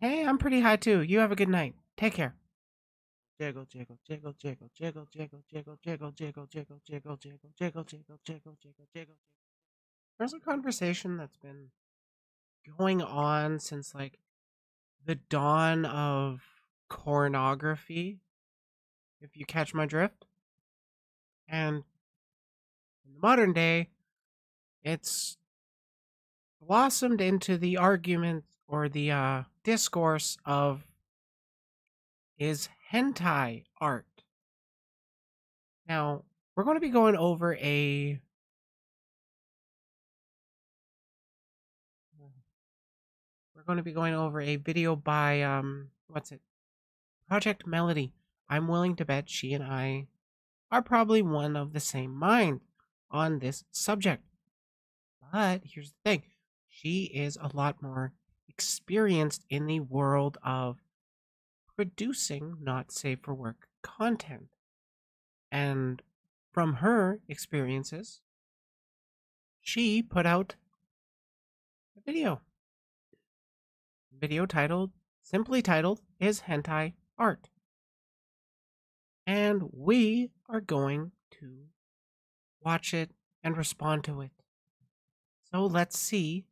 Hey, I'm pretty high too. You have a good night. Take care. Jiggle, jiggle, jiggle, jiggle, jiggle, jiggle, jiggle, jiggle, jiggle, jiggle, jiggle, jiggle, jiggle, jiggle, jiggle, jiggle, jiggle. There's a conversation that's been going on since like the dawn of pornography, if you catch my drift. And in the modern day, it's blossomed into the argument or the discourse of, is hentai art? Now, we're going to be going over a video by what's it? Project Melody. I'm willing to bet she and I are probably one of the same mind on this subject. But here's the thing. She is a lot more experienced in the world of producing not safe for work content. And from her experiences, she put out a video simply titled, Is Hentai Art? And we are going to watch it and respond to it. So let's see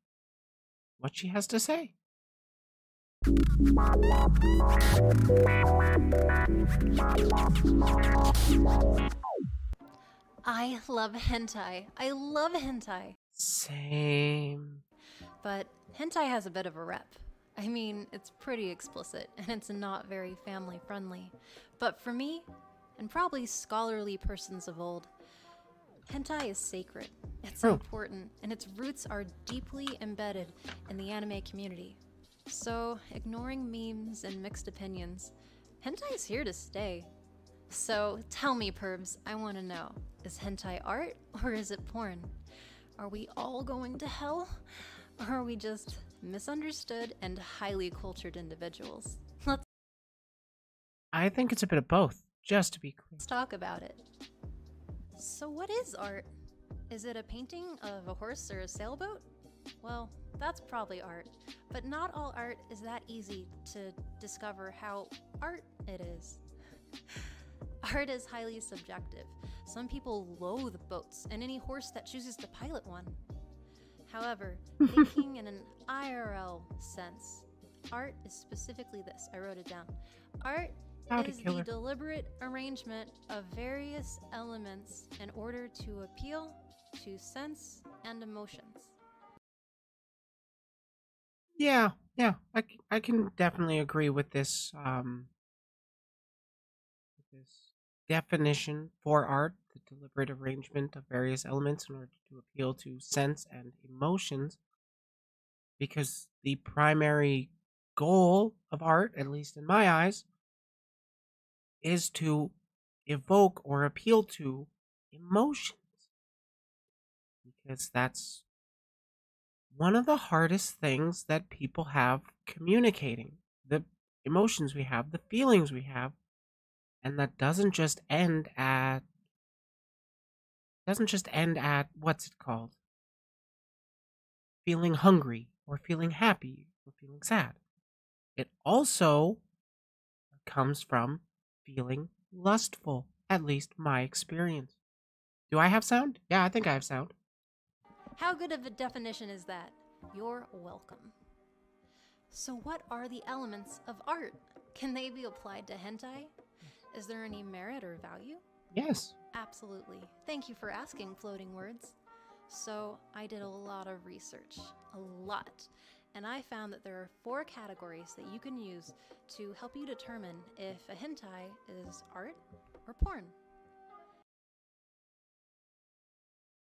what she has to say. I love hentai. I love hentai. Same. But hentai has a bit of a rep. I mean, it's pretty explicit, and it's not very family friendly. But for me, and probably scholarly persons of old, hentai is sacred. It's important, and its roots are deeply embedded in the anime community. So, ignoring memes and mixed opinions, hentai is here to stay. So, tell me, pervs, I want to know, is hentai art or is it porn? Are we all going to hell? Or are we just misunderstood and highly cultured individuals? I think it's a bit of both, just to be clear. Let's talk about it. So what is art? Is it a painting of a horse or a sailboat? Well, that's probably art, but not all art is that easy to discover how art it is. Art is highly subjective. Some people loathe boats and any horse that chooses to pilot one. However, thinking in an IRL sense, art is specifically this. I wrote it down. Art is the deliberate arrangement of various elements in order to appeal to sense and emotions. Yeah, I can definitely agree with this definition for art, the deliberate arrangement of various elements in order to appeal to sense and emotions, because the primary goal of art, at least in my eyes, is to evoke or appeal to emotions, because that's one of the hardest things that people have communicating, the emotions we have, the feelings we have. And that doesn't just end at what's it called? Feeling hungry or feeling happy or feeling sad. It also comes from feeling lustful, at least my experience. Do I have sound? Yeah, I think I have sound. How good of a definition is that? You're welcome. So what are the elements of art? Can they be applied to hentai? Is there any merit or value? Yes. Absolutely. Thank you for asking, Floating Words. So I did a lot of research, a lot, and I found that there are 4 categories that you can use to help you determine if a hentai is art or porn.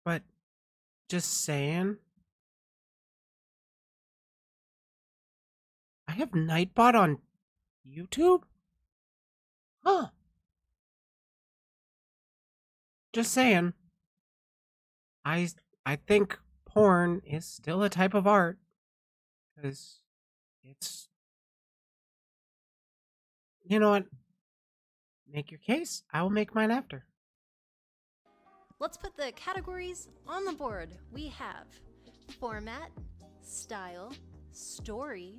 But just saying, I have Nightbot on YouTube? Huh. Just saying. I think porn is still a type of art, because it's, you know what? Make your case. I will make mine after. Let's put the categories on the board. We have format, style, story,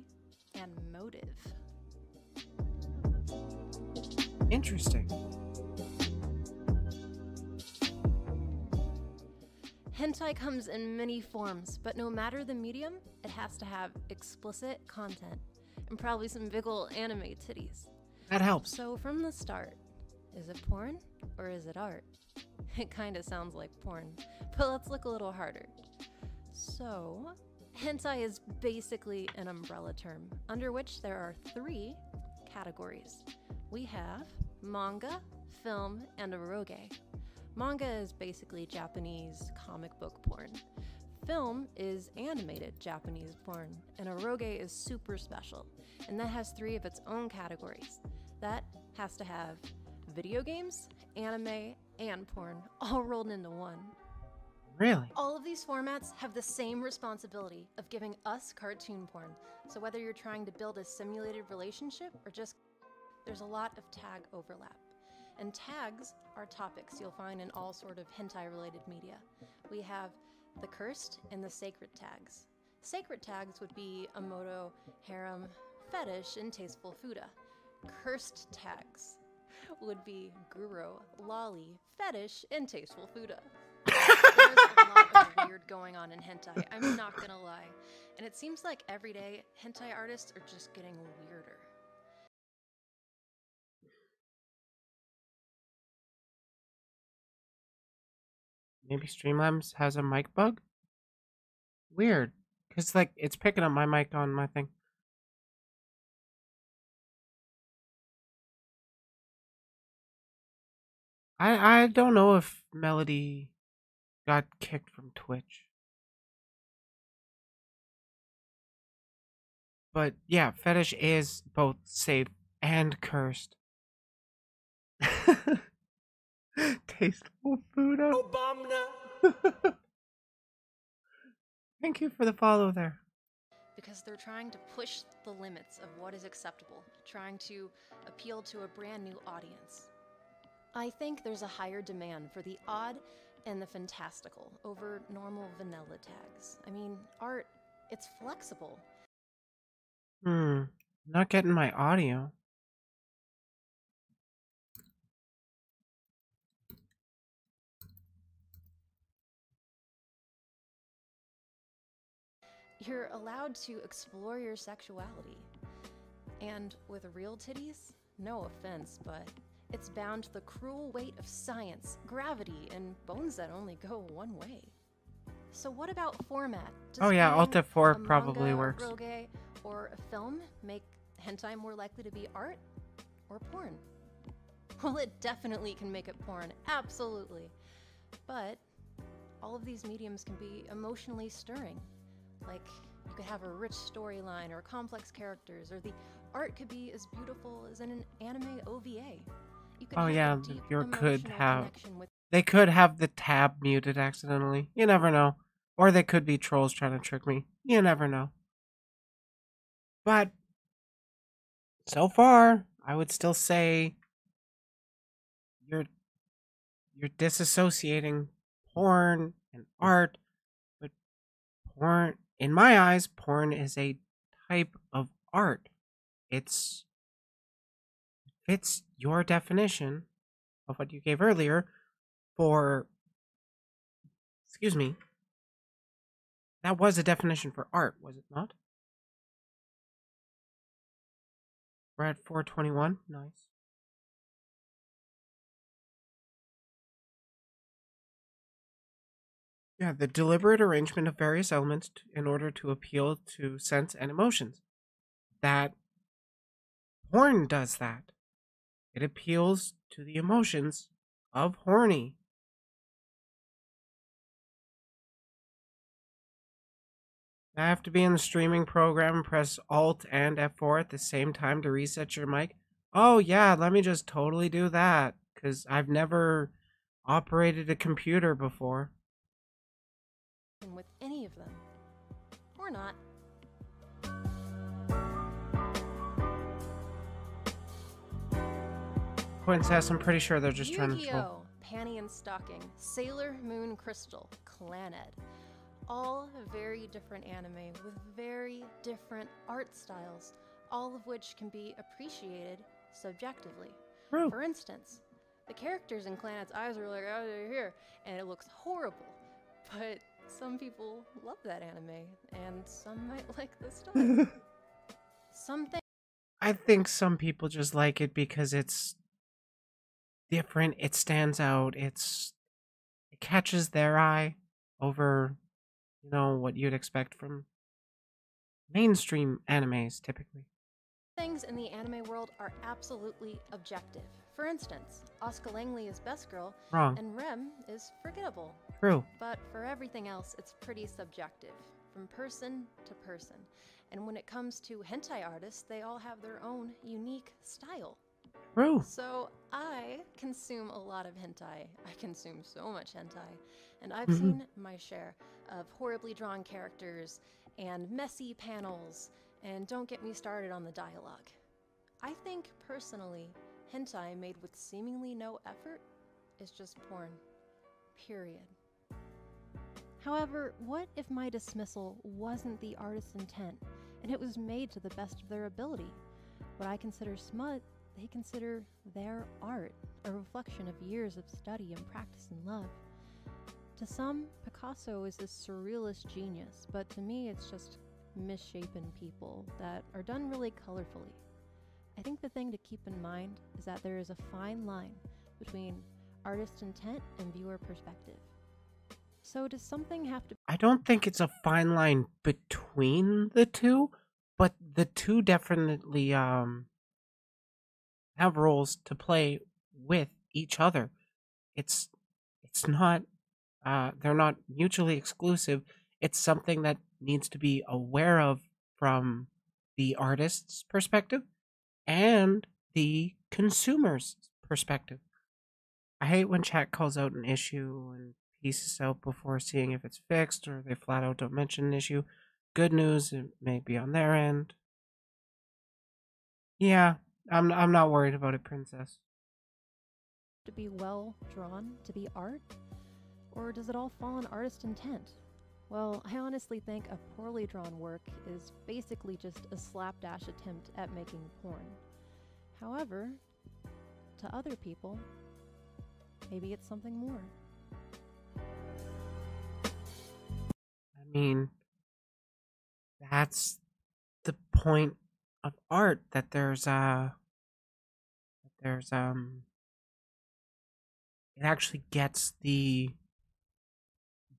and motive. Interesting. Hentai comes in many forms, but no matter the medium, it has to have explicit content and probably some big ol' anime titties. That helps. So from the start, is it porn or is it art? It kinda sounds like porn, but let's look a little harder. So, hentai is basically an umbrella term, under which there are 3 categories. We have manga, film, and eroge. Manga is basically Japanese comic book porn. Film is animated Japanese porn, and eroge is super special, and that has 3 of its own categories. That has to have video games, anime, and porn all rolled into one. Really? All of these formats have the same responsibility of giving us cartoon porn, so whether you're trying to build a simulated relationship or just... there's a lot of tag overlap. And tags are topics you'll find in all sort of hentai-related media. We have the cursed and the sacred tags. Sacred tags would be amoto, harem, fetish, and tasteful fuda. Cursed tags would be guru, lolly, fetish, and tasteful fuda. There's a lot of weird going on in hentai, I'm not gonna lie. And it seems like every day, hentai artists are just getting weirder. Maybe Streamlabs has a mic bug? Weird. Because, like, it's picking up my mic on my thing. I don't know if Melody got kicked from Twitch. But yeah, fetish is both safe and cursed. Tasteful food. Obama. Thank you for the follow there. Because they're trying to push the limits of what is acceptable, trying to appeal to a brand new audience. I think there's a higher demand for the odd and the fantastical over normal vanilla tags. I mean, art, it's flexible. Not getting my audio. You're allowed to explore your sexuality. And with real titties, no offense, but it's bound to the cruel weight of science, gravity, and bones that only go one way. So what about format? Oh yeah, Alt F4 a probably manga, works. Eroge, or a film make hentai more likely to be art or porn? Well, it definitely can make it porn, absolutely. But all of these mediums can be emotionally stirring. Like, you could have a rich storyline or complex characters, or the art could be as beautiful as in an anime OVA. You could Oh have yeah, a deep you could emotional have. connection with... They could have the tab muted accidentally. You never know. Or they could be trolls trying to trick me. You never know. But so far, I would still say you're disassociating porn and art. But porn, in my eyes, porn is a type of art. It fits your definition of what you gave earlier for... Excuse me. That was a definition for art, was it not? We're at 421. Nice. Yeah, the deliberate arrangement of various elements in order to appeal to sense and emotions. That porn does that. It appeals to the emotions of horny. I have to be in the streaming program and press Alt and F4 at the same time to reset your mic. Oh yeah, let me just totally do that, because I've never operated a computer before. with any of them. Or not. Quinn says I'm pretty sure they're just trying to troll. Yu-Gi-Oh! Panty and Stocking, Sailor Moon Crystal, Claned. all very different anime with very different art styles, all of which can be appreciated subjectively. True. For instance, the characters in Planet's eyes are like, oh, they're here, and it looks horrible. But some people love that anime, and some might like the style. Some things I think some people just like it because it's different, it stands out, it catches their eye over, what you'd expect from mainstream animes typically. things in the anime world are absolutely objective. For instance, Oscar Langley is best girl, Wrong. and Rem is forgettable. True. But for everything else, it's pretty subjective, from person to person. And when it comes to hentai artists, they all have their own unique style. True. So I consume a lot of hentai. I consume so much hentai. And I've seen my share of horribly drawn characters and messy panels, and don't get me started on the dialogue. I think, personally, hentai made with seemingly no effort is just porn. Period. However, what if my dismissal wasn't the artist's intent, and it was made to the best of their ability? What I consider smut, they consider their art, a reflection of years of study and practice and love. To some, Picasso is this surrealist genius, but to me it's just misshapen people that are done really colorfully. I think the thing to keep in mind is that there is a fine line between artist intent and viewer perspective. So does something have to I don't think it's a fine line between the two, but the two definitely have roles to play with each other. It's not they're not mutually exclusive. It's something that needs to be aware of from the artist's perspective and the consumer's perspective. I hate when chat calls out an issue and pieces out before seeing if it's fixed, or they flat out don't mention an issue. Good news, it may be on their end. Yeah, I'm not worried about it, princess. be well drawn to be art? Or does it all fall on artist intent? Well, I honestly think a poorly drawn work is basically just a slapdash attempt at making porn. However, to other people, maybe it's something more. I mean, that's the point of art, that there's it actually gets the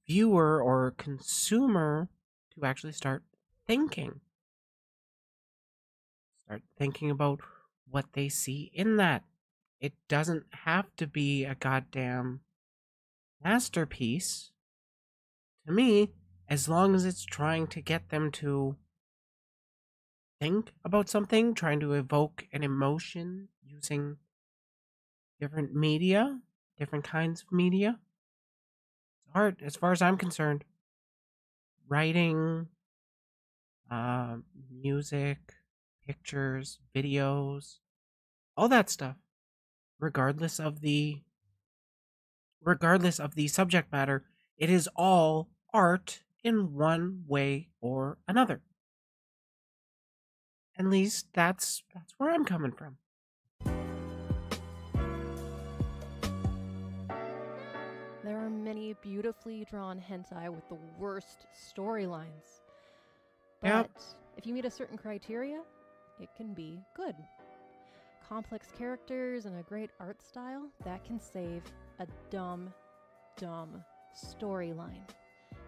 viewer or consumer to actually start thinking about what they see in that. It doesn't have to be a goddamn masterpiece to me, as long as it's trying to get them to think about something, trying to evoke an emotion using different media, different kinds of media. It's art, as far as I'm concerned. Writing, music, pictures, videos, all that stuff. Regardless of the subject matter, it is all art in one way or another. At least that's where I'm coming from. There are many beautifully drawn hentai with the worst storylines. But Yep. if you meet a certain criteria, it can be good. Complex characters and a great art style, that can save a dumb storyline.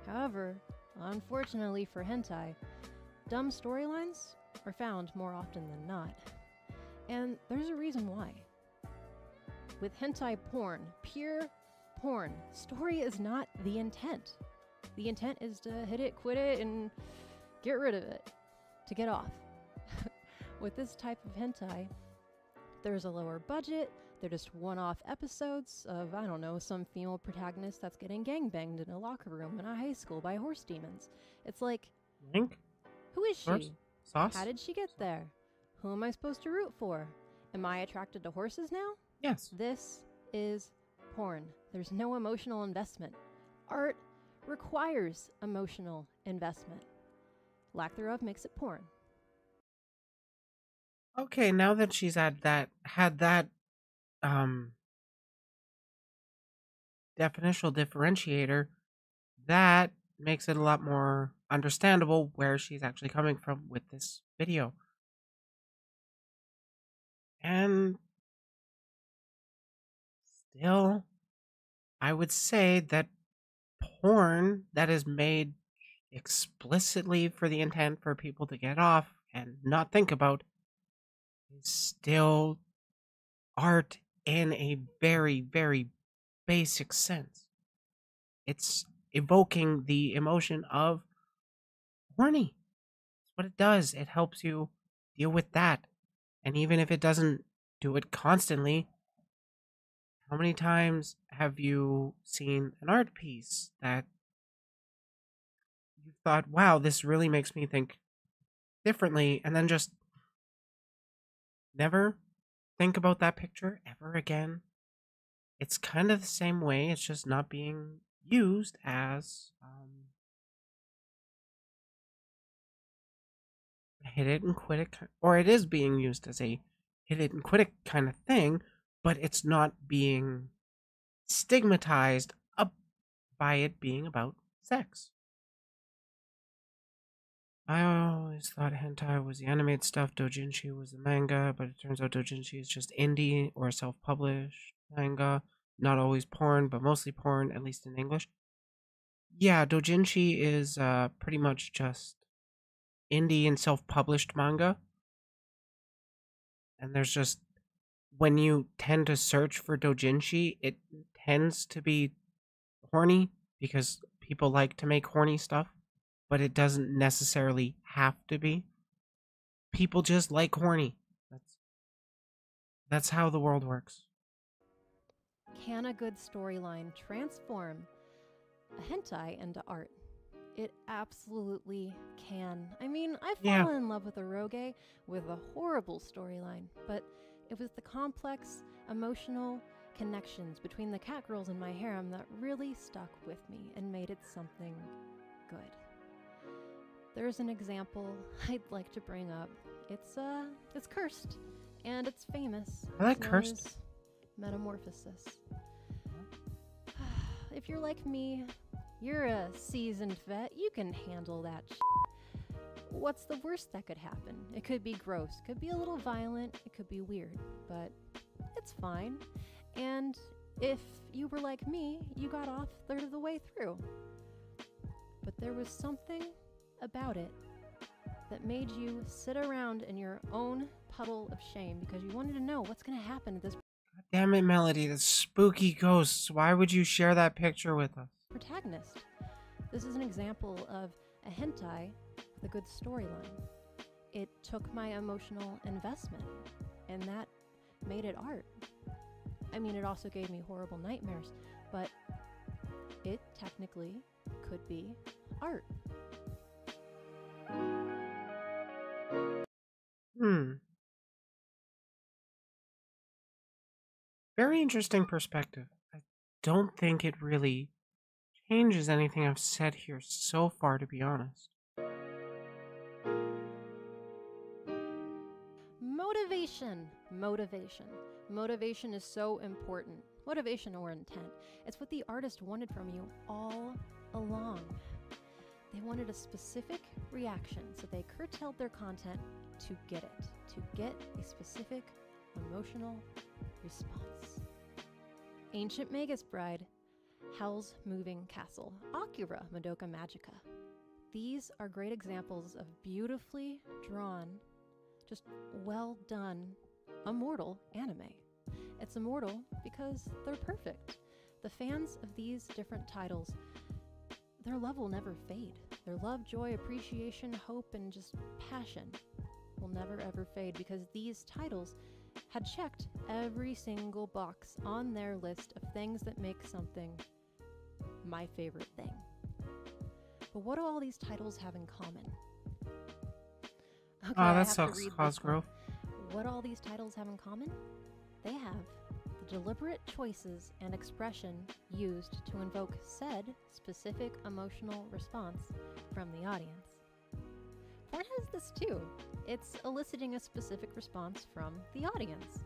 However, unfortunately for hentai, dumb storylines are found more often than not. And there's a reason why. With hentai porn, pure porn, story is not the intent. The intent is to hit it, quit it, and get rid of it. To get off. With this type of hentai, there's a lower budget, they're just one-off episodes of, I don't know, some female protagonist that's getting gangbanged in a locker room in a high school by horse demons. It's like, Link? who is Horse? she? Sauce? How did she get there? Who am I supposed to root for? Am I attracted to horses now? Yes. This is porn. There's no emotional investment. Art requires emotional investment. Lack thereof makes it porn. Okay, now that she's had that definitional differentiator, that makes it a lot more understandable where she's actually coming from with this video. And still, I would say that porn that is made explicitly for the intent for people to get off and not think about is still art in a very, very basic sense. It's evoking the emotion of horny. That's what it does. It helps you deal with that. And even if it doesn't do it constantly, how many times have you seen an art piece that you thought, wow, this really makes me think differently, and then just never think about that picture ever again? It's kind of the same way, it's just not being used as hit it and quit it, or it is being used as a hit it and quit it kind of thing, but it's not being stigmatized up by it being about sex. I always thought hentai was the animated stuff, doujinshi was the manga, but it turns out doujinshi is just indie or self-published manga. Not always porn, but mostly porn, at least in English. Yeah, doujinshi is pretty much just indie and self-published manga. And there's just, when you tend to search for doujinshi, it tends to be horny because people like to make horny stuff, but it doesn't necessarily have to be. People just like horny. That's how the world works. Can a good storyline transform a hentai into art? It absolutely can. I mean, I've Yeah. fallen in love with eroge with a horrible storyline, but it was the complex, emotional connections between the cat girls in my harem that really stuck with me and made it something good. There's an example I'd like to bring up. It's cursed, and it's famous. I like It's known cursed. as Metamorphosis. If you're like me, you're a seasoned vet. You can handle that shit. What's the worst that could happen? It could be gross, it could be a little violent, it could be weird, but it's fine. And if you were like me, you got off a third of the way through. But there was something about it that made you sit around in your own puddle of shame because you wanted to know what's going to happen to this God damn it, Melody, the spooky ghosts. Why would you share that picture with us? protagonist. This is an example of a hentai with a good storyline. It took my emotional investment, and that made it art. I mean, it also gave me horrible nightmares, but it technically could be art. Very interesting perspective. I don't think it really changes anything I've said here so far, to be honest. Motivation. Motivation. Motivation is so important. Motivation or intent. It's what the artist wanted from you all along. They wanted a specific reaction, so they curtailed their content to get it, to get a specific emotional response. Ancient Magus Bride, Hell's Moving Castle, Akira Madoka Magica. These are great examples of beautifully drawn, just well done, immortal anime. It's immortal because they're perfect. The fans of these different titles, their love will never fade. Their love, joy, appreciation, hope, and just passion will never ever fade because these titles had checked every single box on their list of things that make something my favorite thing. But what do all these titles have in common? Okay, Oh, that sucks, Cosgrove. What all these titles have in common? They have the deliberate choices and expression used to invoke said specific emotional response from the audience. Porn has this too. It's eliciting a specific response from the audience.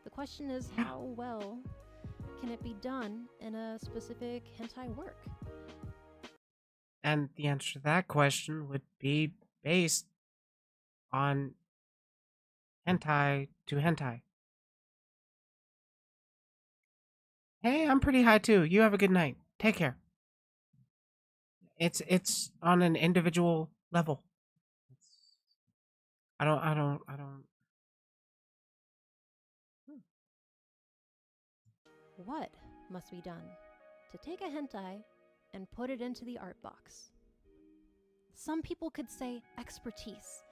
The question is, how well can it be done in a specific hentai work? And the answer to that question would be based on hentai to hentai. Hey, I'm pretty high too. You have a good night. Take care. It's on an individual level. I don't. What must be done to take a hentai and put it into the art box? Some people could say expertise.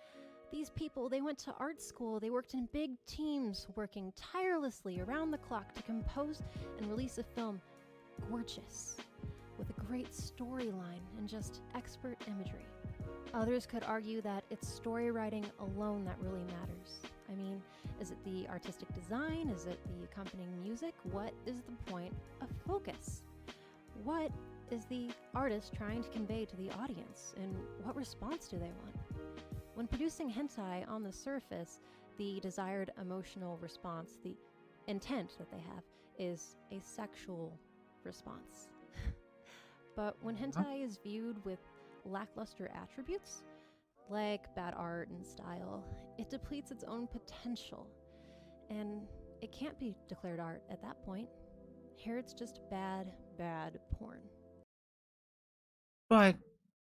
These people, they went to art school, they worked in big teams, working tirelessly around the clock to compose and release a film gorgeous, with a great storyline and just expert imagery. Others could argue that it's story writing alone that really matters. I mean, is it the artistic design? Is it the accompanying music? What is the point of focus? What is the artist trying to convey to the audience, and what response do they want? When producing hentai, on the surface, the desired emotional response, the intent that they have, is a sexual response. But when hentai is viewed with lackluster attributes, like bad art and style, it depletes its own potential, and it can't be declared art at that point. Here it's just bad porn. But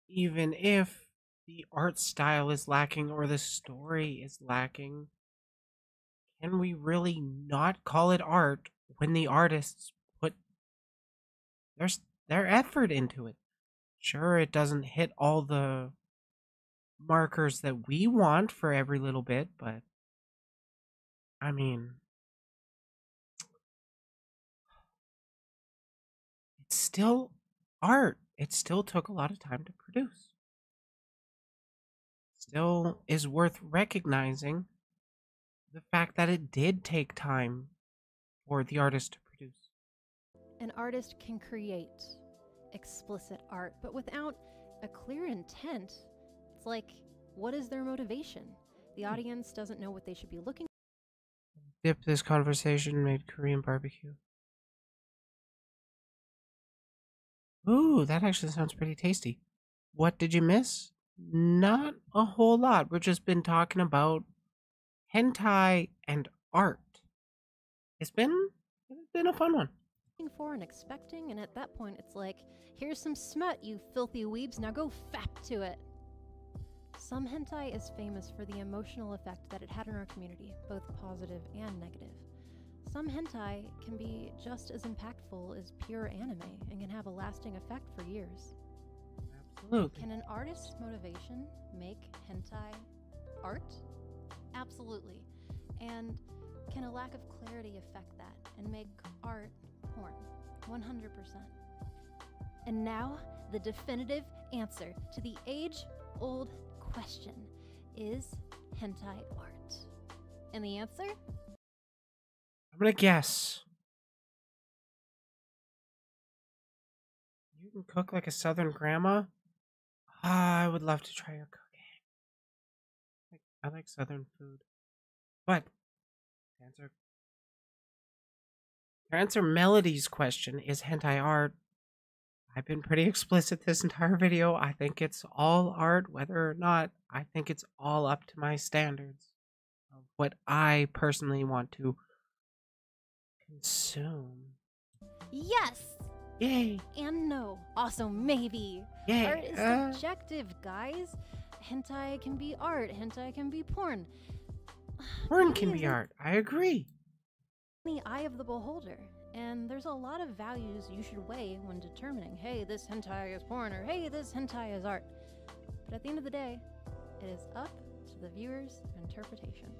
even if the art style is lacking or the story is lacking, can we really not call it art when the artists put their effort into it? Sure, it doesn't hit all the markers that we want for every little bit, but I mean, it's still art. It still took a lot of time to produce. Still is worth recognizing the fact that it did take time for the artist to produce. An artist can create explicit art, but without a clear intent, it's like, what is their motivation? The audience doesn't know what they should be looking Dip this conversation made Korean barbecue. Ooh, that actually sounds pretty tasty. What did you miss? Not a whole lot. We've just been talking about hentai and art. It's been a fun one. for and expecting, and at that point it's like, here's some smut, you filthy weebs, now go fap to it. Some hentai is famous for the emotional effect that it had in our community, both positive and negative. Some hentai can be just as impactful as pure anime and can have a lasting effect for years. Absolutely. Can an artist's motivation make hentai art? Absolutely. And can a lack of clarity affect that and make art porn? 100%. And now, the definitive answer to the age-old question: is hentai art? And the answer? I'm gonna guess. You can cook like a southern grandma? I would love to try your cooking. I like southern food. But to answer Melody's question, is hentai art? I've been pretty explicit this entire video. I think it's all art, whether or not. I think it's all up to my standards of what I personally want to consume. Yes! Yay! And no. Also, maybe. Yay! Art is subjective, guys. Hentai can be art. Hentai can be porn. Porn can be art. I agree. In the eye of the beholder. And there's a lot of values you should weigh when determining, hey, this hentai is porn, or hey, this hentai is art. But at the end of the day, it is up to the viewer's interpretation.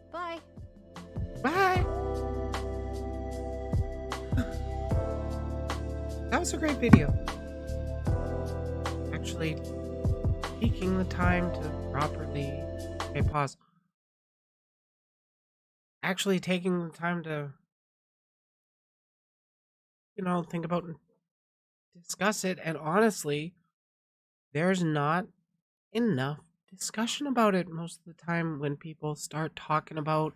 Bye! Bye! That was a great video. Actually, taking the time to properly... Okay, pause. actually taking the time to, think about and discuss it. And honestly, there's not enough discussion about it most of the time when people start talking about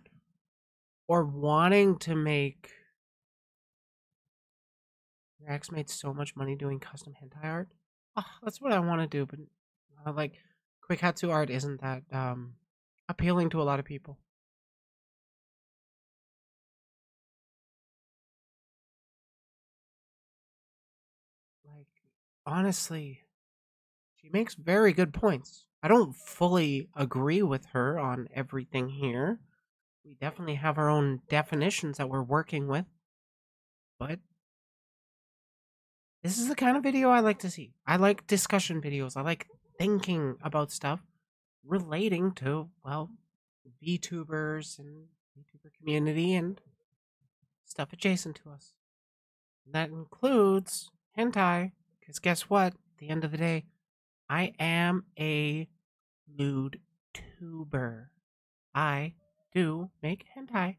or wanting to make. Your ex made so much money doing custom hentai art. Oh, that's what I want to do, but like quick hatsu art isn't that appealing to a lot of people. Like honestly, she makes very good points. I don't fully agree with her on everything here. We definitely have our own definitions that we're working with, but this is the kind of video I like to see. I like discussion videos. I like thinking about stuff relating to, well, VTubers and VTuber community and stuff adjacent to us. And that includes hentai, because guess what? At the end of the day, I am a nude tuber. I do make hentai.